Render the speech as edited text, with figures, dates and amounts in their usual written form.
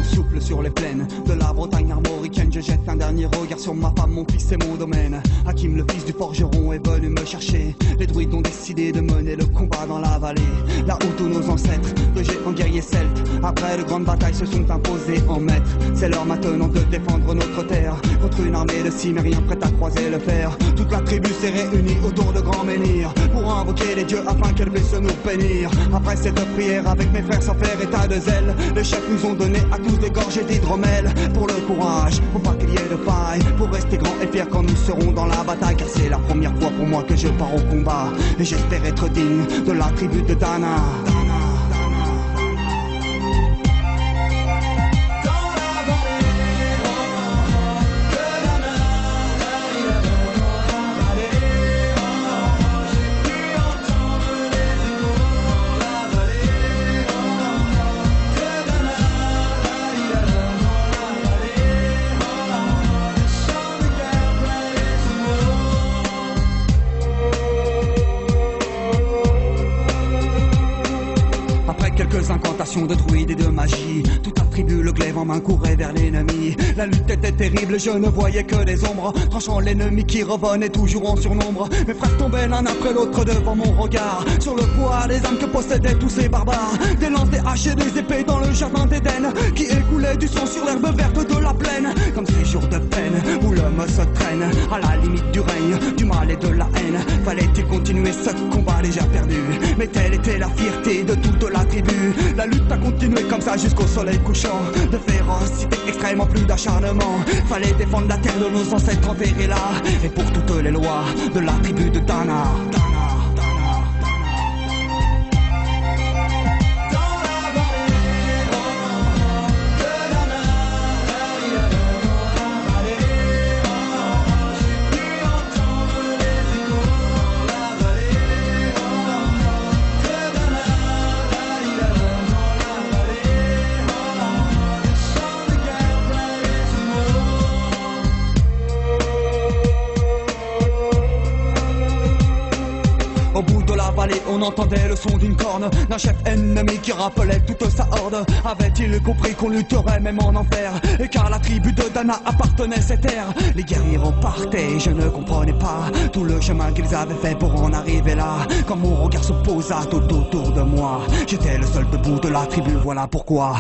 vent souffle sur les plaines de la Bretagne armoricaine. Je jette un dernier regard sur ma femme, mon fils et mon domaine. Hakim, le fils du forgeron, est venu me chercher. Les druides ont décidé de mener le combat dans la vallée, là où tous nos ancêtres, de géants guerriers celtes, après de grandes batailles se sont imposés en maîtres. C'est l'heure maintenant de défendre notre terre contre une armée de cimériens prête à croiser le fer. Toute la tribu s'est réunie autour de grands menhirs pour invoquer les dieux afin qu'elle puisse nous bénir. Après cette prière avec mes frères sans faire état de zèle, les chefs nous ont donné à tous des gorgées d'hydromel. Pour le courage, pour pas qu'il y ait de faille, pour rester grand et fier quand nous serons dans la bataille. Car c'est la première fois pour moi que je pars au combat, et j'espère être digne de la tribu de Dana. Quelques incantations de druides et de magie, toute la tribu, le glaive en main, courait vers l'ennemi. La lutte était terrible, je ne voyais que des ombres, tranchant l'ennemi qui revenait toujours en surnombre. Mes frères tombaient l'un après l'autre devant mon regard, sur le poids des âmes que possédaient tous ces barbares. Des lances, des haches et des épées dans le jardin d'Éden, qui écoulait du sang sur l'herbe verte de la plaine. Comme ces jours de peine où l'homme se traîne à la limite du règne, du mal et de la haine. Fallait-il continuer ce combat déjà perdu? Mais telle était la fierté de toute la tribu. La lutte a continué comme ça jusqu'au soleil couchant. De férocité extrême en plus d'acharnement. Fallait défendre la terre de nos ancêtres enterrés là, et pour toutes les lois de la tribu de Dana. Au bout de la vallée, on entendait le son d'une corne, d'un chef ennemi qui rappelait toute sa horde. Avait-il compris qu'on lutterait même en enfer, et car la tribu de Dana appartenait cette terre? Les guerriers repartaient, je ne comprenais pas tout le chemin qu'ils avaient fait pour en arriver là. Quand mon regard se posa tout autour de moi, j'étais le seul debout de la tribu, voilà pourquoi